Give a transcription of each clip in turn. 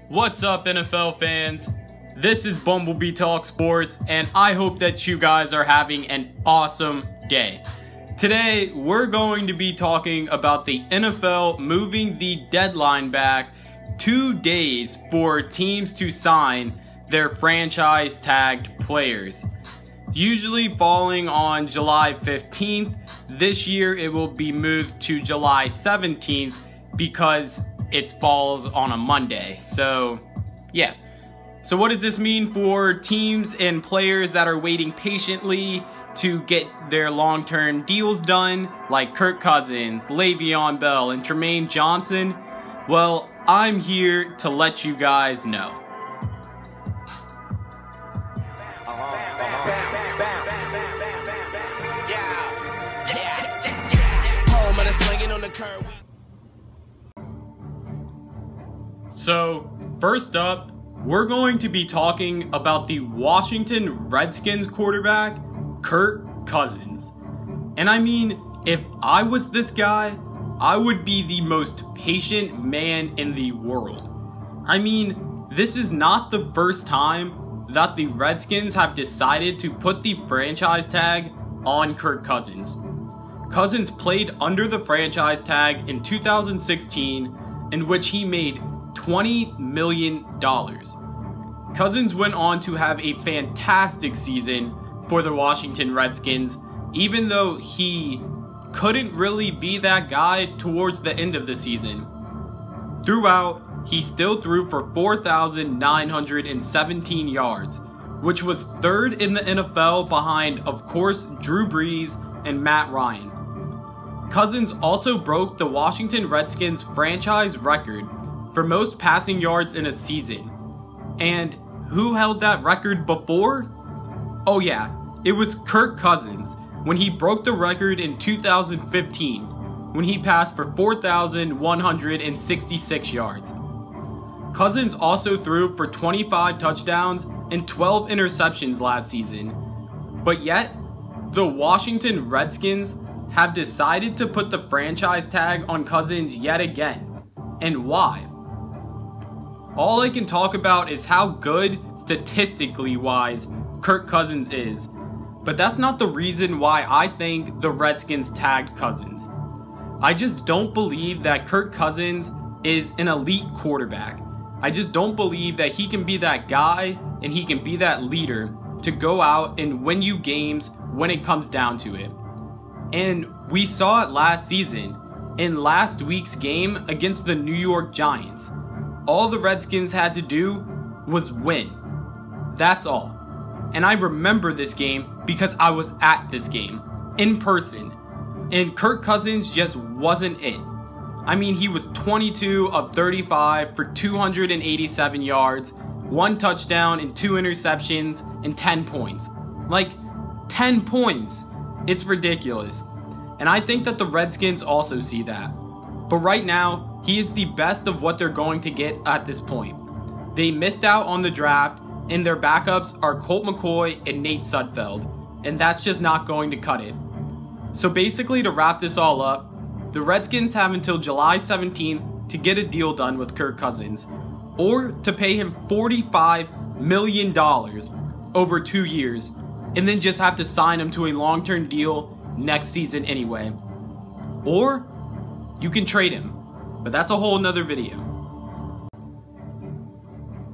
What's up, NFL fans? This is Bumblebee Talk Sports, and I hope that you guys are having an awesome day. Today, we're going to be talking about the NFL moving the deadline back 2 days for teams to sign their franchise tagged players. Usually falling on July 15th, this year it will be moved to July 17th because it falls on a Monday. So, yeah. So what does this mean for teams and players that are waiting patiently to get their long-term deals done, like Kirk Cousins, Leveon Bell, and Jermaine Johnson? Well, I'm here to let you guys know. So, first up, we're going to be talking about the Washington Redskins quarterback, Kirk Cousins. And I mean, if I was this guy, I would be the most patient man in the world. I mean, this is not the first time that the Redskins have decided to put the franchise tag on Kirk Cousins. Cousins played under the franchise tag in 2016, in which he made $20 million. Cousins went on to have a fantastic season for the Washington Redskins, even though he couldn't really be that guy towards the end of the season. Throughout, he still threw for 4,917 yards, which was third in the NFL behind, of course, Drew Brees and Matt Ryan. Cousins also broke the Washington Redskins franchise record for most passing yards in a season. And who held that record before? Oh yeah, it was Kirk Cousins when he broke the record in 2015 when he passed for 4,166 yards. Cousins also threw for 25 touchdowns and 12 interceptions last season. But yet, the Washington Redskins have decided to put the franchise tag on Cousins yet again. And why? All I can talk about is how good, statistically wise, Kirk Cousins is. But that's not the reason why I think the Redskins tagged Cousins. I just don't believe that Kirk Cousins is an elite quarterback. I just don't believe that he can be that guy and he can be that leader to go out and win you games when it comes down to it. And we saw it last season in last week's game against the New York Giants. All the Redskins had to do was win. That's all. And I remember this game because I was at this game in person. And Kirk Cousins just wasn't it. I mean, he was 22 of 35 for 287 yards, 1 touchdown and 2 interceptions, and 10 points. Like, 10 points. It's ridiculous. And I think that the Redskins also see that. But right now, he is the best of what they're going to get at this point. They missed out on the draft, and their backups are Colt McCoy and Nate Sudfeld, and that's just not going to cut it. So basically, to wrap this all up, the Redskins have until July 17th to get a deal done with Kirk Cousins, or to pay him $45 million over 2 years, and then just have to sign him to a long-term deal next season anyway. Or you can trade him, but that's a whole nother video.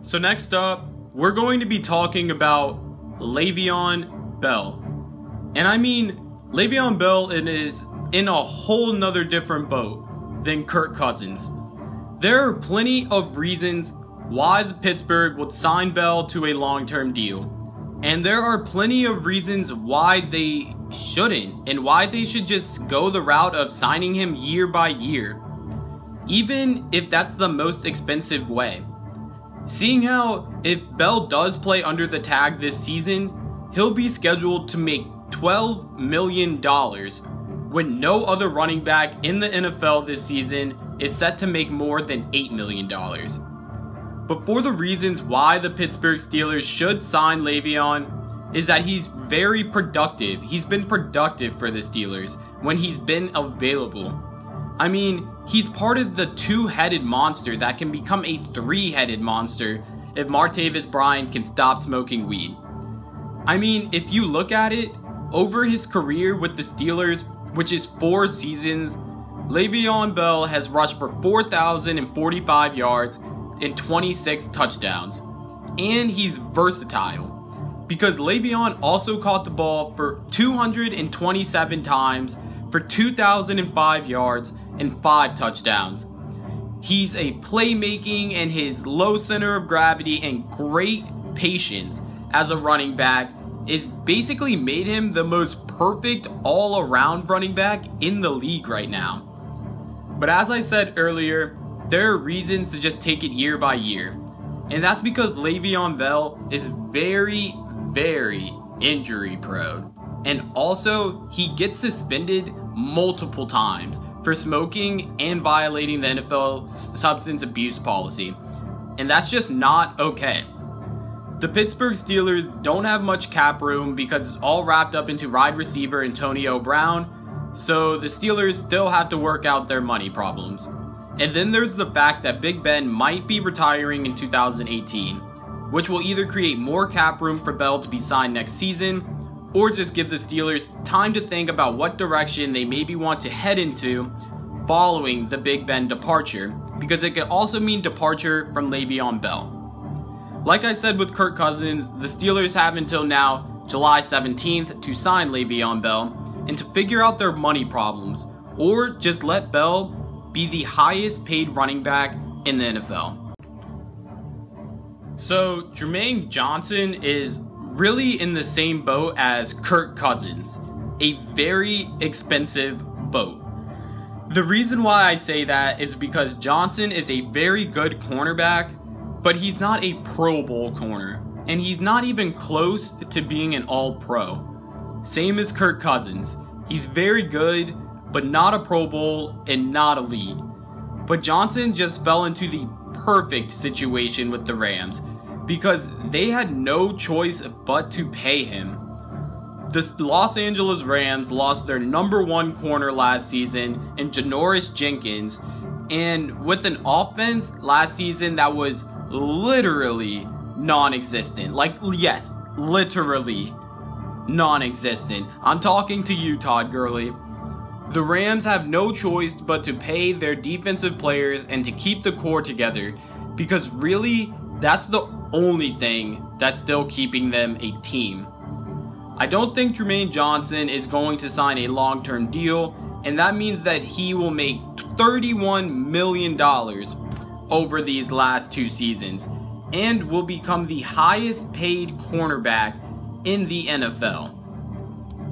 So next up, we're going to be talking about Leveon Bell. And I mean, Leveon Bell is in a whole nother different boat than Kirk Cousins. There are plenty of reasons why the Pittsburgh would sign Bell to a long-term deal. And there are plenty of reasons why they shouldn't, and why they should just go the route of signing him year by year, even if that's the most expensive way. Seeing how if Bell does play under the tag this season, he'll be scheduled to make $12 million when no other running back in the NFL this season is set to make more than $8 million. But for the reasons why the Pittsburgh Steelers should sign Leveon is that he's very productive. He's been productive for the Steelers when he's been available. I mean, He's part of the two-headed monster that can become a three-headed monster if Martavis Bryant can stop smoking weed. I mean, if you look at it, over his career with the Steelers, which is 4 seasons, Leveon Bell has rushed for 4,045 yards and 26 touchdowns. And he's versatile, because Leveon also caught the ball for 227 times for 2,005 yards and 5 touchdowns. He's a playmaking, and his low center of gravity and great patience as a running back is basically made him the most perfect all-around running back in the league right now. But as I said earlier, there are reasons to just take it year by year. And that's because Leveon Bell is very, very injury prone. And also, he gets suspended multiple times for smoking and violating the NFL substance abuse policy. And that's just not okay. The Pittsburgh Steelers don't have much cap room because it's all wrapped up into wide receiver Antonio Brown, so the Steelers still have to work out their money problems. And then there's the fact that Big Ben might be retiring in 2018, which will either create more cap room for Bell to be signed next season, or just give the Steelers time to think about what direction they maybe want to head into following the Big Ben departure, because it could also mean departure from Leveon Bell. Like I said with Kirk Cousins, the Steelers have until now, July 17th, to sign Leveon Bell and to figure out their money problems, or just let Bell be the highest paid running back in the NFL. So Jermaine Johnson is really in the same boat as Kirk Cousins, a very expensive boat. The reason why I say that is because Johnson is a very good cornerback, but he's not a Pro Bowl corner, and he's not even close to being an All-Pro. Same as Kirk Cousins. He's very good, but not a Pro Bowl and not elite. But Johnson just fell into the perfect situation with the Rams, because they had no choice but to pay him. The Los Angeles Rams lost their #1 corner last season in Janoris Jenkins, and with an offense last season that was literally non-existent. Like, yes, literally non-existent. I'm talking to you, Todd Gurley. The Rams have no choice but to pay their defensive players and to keep the core together, because really, that's the only thing that's still keeping them a team. I don't think Jermaine Johnson is going to sign a long-term deal, and that means that he will make $31 million over these last 2 seasons, and will become the highest paid cornerback in the NFL.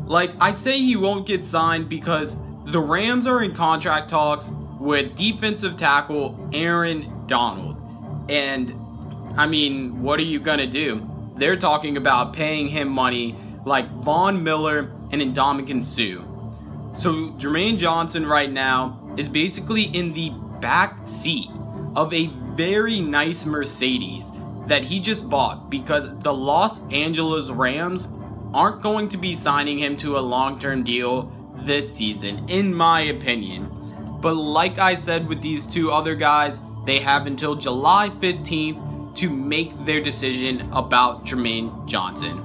Like, I say he won't get signed because the Rams are in contract talks with defensive tackle Aaron Donald. And, I mean, what are you gonna do? They're talking about paying him money like Von Miller and Ndamukong Suh. So Jermaine Johnson right now is basically in the back seat of a very nice Mercedes that he just bought, because the Los Angeles Rams aren't going to be signing him to a long-term deal this season, in my opinion. But like I said with these 2 other guys, they have until July 15th to make their decision about Jermaine Johnson.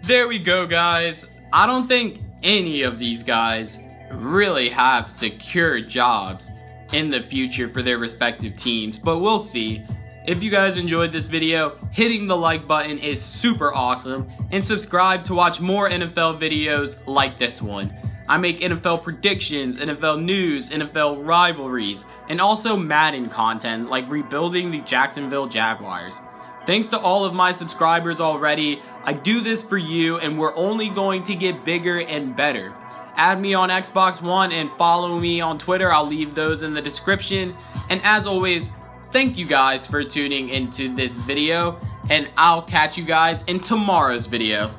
There we go, guys. I don't think any of these guys really have secure jobs in the future for their respective teams, but we'll see. If you guys enjoyed this video, hitting the like button is super awesome, and subscribe to watch more NFL videos like this one. I make NFL predictions, NFL news, NFL rivalries, and also Madden content like rebuilding the Jacksonville Jaguars. Thanks to all of my subscribers already. I do this for you, and we're only going to get bigger and better. Add me on Xbox One and follow me on Twitter. I'll leave those in the description. And as always, thank you guys for tuning into this video, and I'll catch you guys in tomorrow's video.